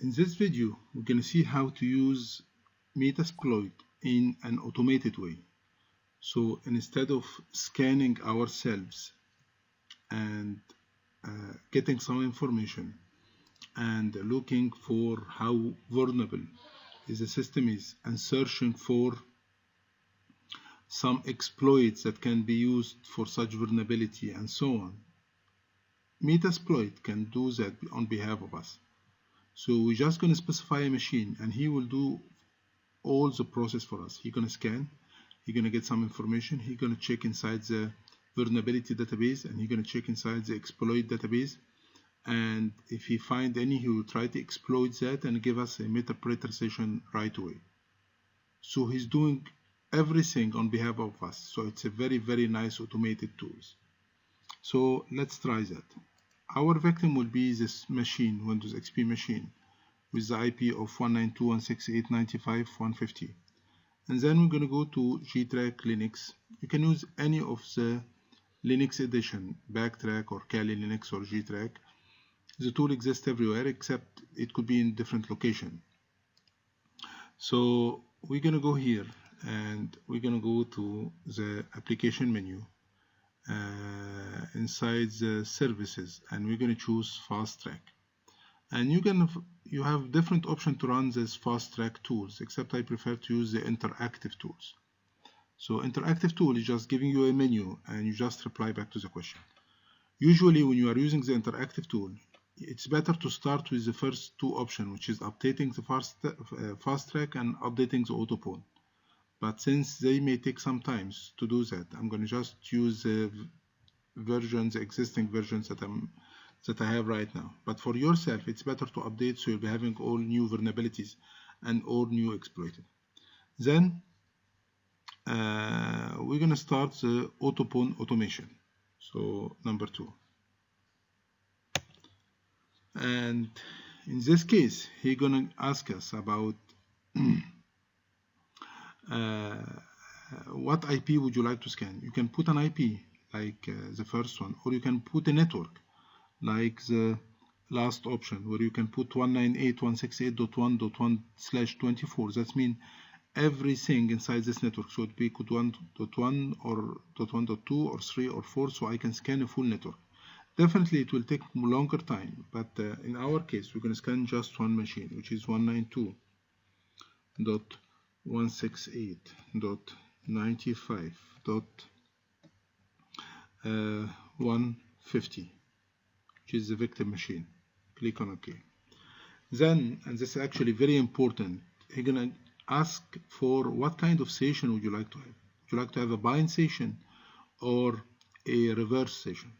In this video, we're going to see how to use Metasploit in an automated way. So instead of scanning ourselves and getting some information and looking for how vulnerable the system is and searching for some exploits that can be used for such vulnerability and so on, Metasploit can do that on behalf of us. So we're just going to specify a machine and he will do all the process for us. He's going to scan, he's going to get some information, he's going to check inside the vulnerability database, and he's going to check inside the exploit database, and if he finds any, he will try to exploit that and give us a Metasploit session right away. So he's doing everything on behalf of us. So it's a very, very nice automated tools. So let's try that. Our victim will be this machine, Windows XP machine, with the IP of 192.168.95.150. And then we're going to go to GTrack Linux. You can use any of the Linux edition, Backtrack or Kali Linux or GTrack. The tool exists everywhere, except it could be in different location. So we're going to go here and we're going to go to the application menu inside the services, and we're going to choose Fast Track. And you have different options to run this Fast Track tools, except I prefer to use the interactive tools. So interactive tool is just giving you a menu and you just reply back to the question. Usually when you are using the interactive tool, it's better to start with the first two options, which is updating the fast track and updating the auto pwn. But since they may take some time to do that, I'm going to just use the versions, existing versions that I have right now. But for yourself, it's better to update, so you'll be having all new vulnerabilities and all new exploited. Then we're going to start the auto pwn automation. So number 2. And in this case, he's going to ask us about what IP would you like to scan. You can put an IP like the first one, or you can put a network like the last option, where you can put 198.168.1.1/24. That means everything inside this network. So it be could 1.1 or 1.2 or 3 or 4, so I can scan a full network. Definitely it will take longer time, but in our case we're going to scan just one machine, which is 192.168.95.150, which is the victim machine. Click on OK. Then, and this is actually very important, you're going to ask for what kind of session would you like to have. Would you like to have a bind session or a reverse session?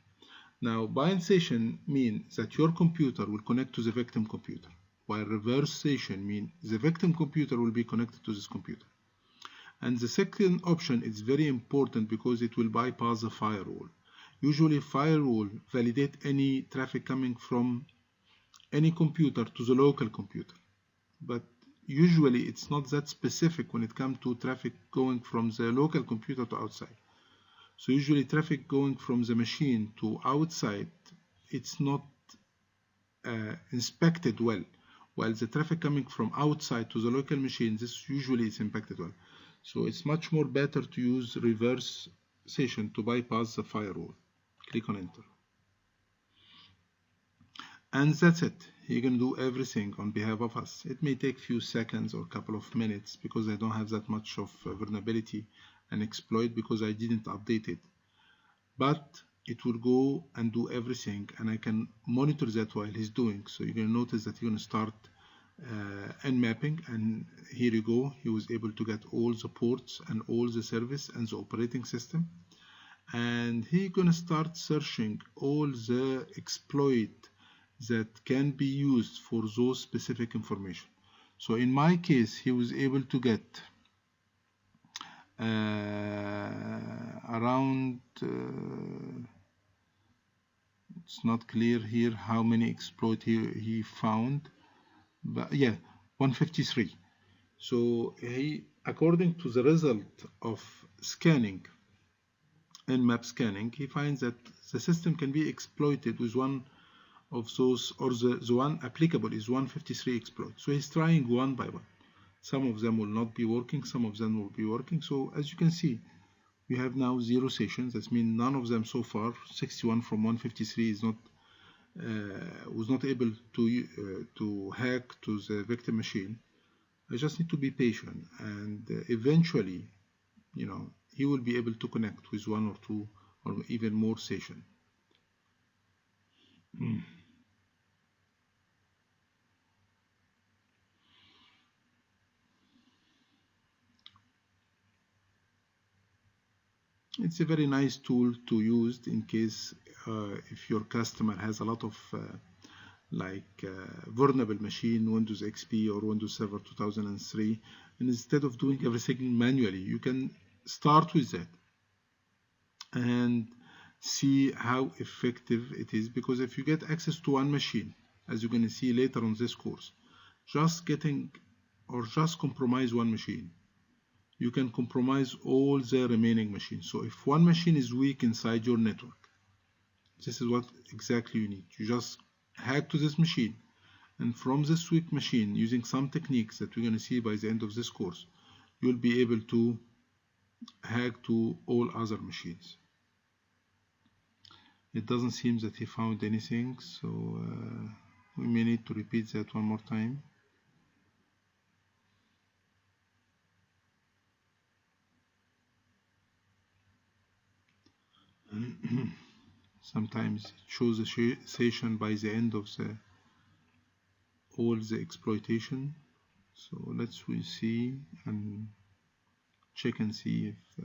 Now, bind session means that your computer will connect to the victim computer, while reverse session means the victim computer will be connected to this computer. And the second option is very important because it will bypass the firewall. Usually firewall validate any traffic coming from any computer to the local computer, but usually it's not that specific when it comes to traffic going from the local computer to outside. So usually traffic going from the machine to outside, it's not inspected well, while the traffic coming from outside to the local machine, this usually is impacted well. So it's much more better to use reverse session to bypass the firewall. Click on enter. And that's it. You're going to do everything on behalf of us. It may take few seconds or a couple of minutes because I don't have that much of vulnerability and exploit because I didn't update it. But it will go and do everything, and I can monitor that while he's doing. So you're going to notice that you're going to start nmapping, and here you go. He was able to get all the ports and all the service and the operating system. And he's going to start searching all the exploit that can be used for those specific information. So in my case, he was able to get around it's not clear here how many exploit he found, but yeah, 153. So he, according to the result of scanning, Nmap scanning, he finds that the system can be exploited with one of those, or the one applicable is 153 exploit. So he's trying one by one. Some of them will not be working, some of them will be working. So as you can see, we have now 0 sessions. That means none of them so far. 61 from 153 is not was not able to hack to the victim machine. I just need to be patient, and eventually, you know, he will be able to connect with 1 or 2 or even more sessions. It's a very nice tool to use in case if your customer has a lot of vulnerable machine, Windows XP or Windows Server 2003, and instead of doing everything manually, you can start with that and see how effective it is. Because if you get access to one machine, as you're going to see later on this course, just compromise one machine, you can compromise all the remaining machines. So if one machine is weak inside your network, this is what exactly you need. You just hack to this machine, and from this weak machine, using some techniques that we're going to see by the end of this course, you'll be able to hack to all other machines. It doesn't seem that he found anything, so we may need to repeat that one more time. Sometimes it shows a session by the end of all the exploitation. So let's see and check and see if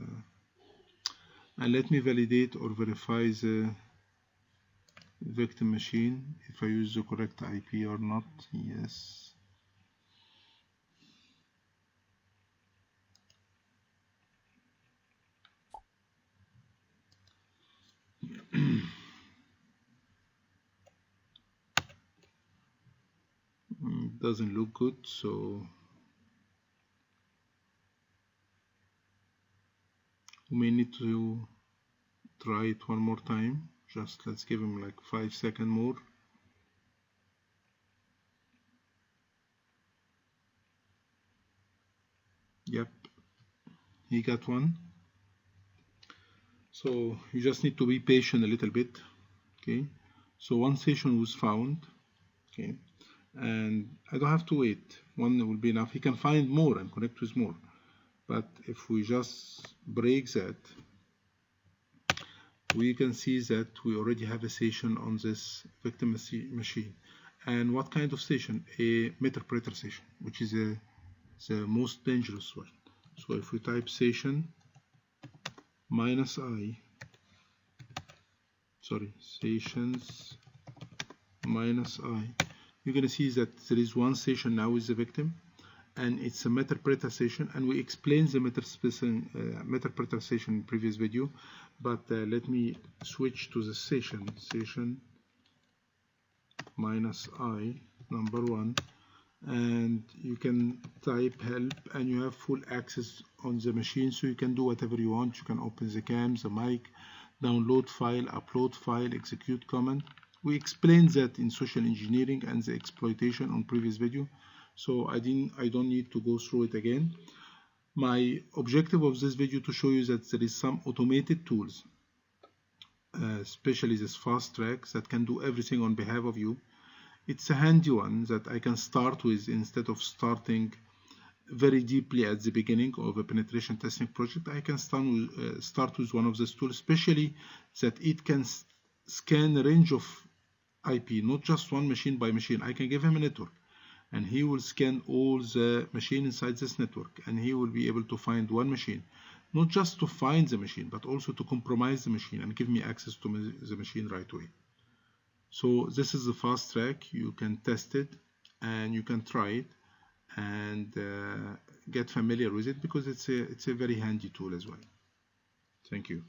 and let me validate or verify the victim machine if I use the correct IP or not. Yes. It doesn't look good, so we may need to try it one more time. Just let's give him like 5 seconds more. Yep, he got one. So you just need to be patient a little bit. Okay, so one session was found. Okay, and I don't have to wait. One will be enough. He can find more and connect with more. But if we just break that, we can see that we already have a session on this victim machine. And what kind of session? A Metasploit session, which is the most dangerous one. So if we type sessions minus I, you're going to see that there is one session now with the victim, and it's a Metasploit session, and we explained the Metasploit session in previous video, but let me switch to the session minus I number 1, and you can type help, and you have full access on the machine, so you can do whatever you want. You can open the cam, the mic, download file, upload file, execute command. We explained that in social engineering and the exploitation on previous video, so I don't need to go through it again. My objective of this video to show you that there is some automated tools, especially this fast track, that can do everything on behalf of you. It's a handy one that I can start with instead of starting very deeply at the beginning of a penetration testing project. I can start with one of these tools, especially that it can scan a range of IP, not just one machine by machine. I can give him a network, and he will scan all the machine inside this network, and he will be able to find one machine, not just to find the machine, but also to compromise the machine and give me access to the machine right away. So this is the fast track. You can test it and you can try it and get familiar with it, because it's a very handy tool as well. Thank you.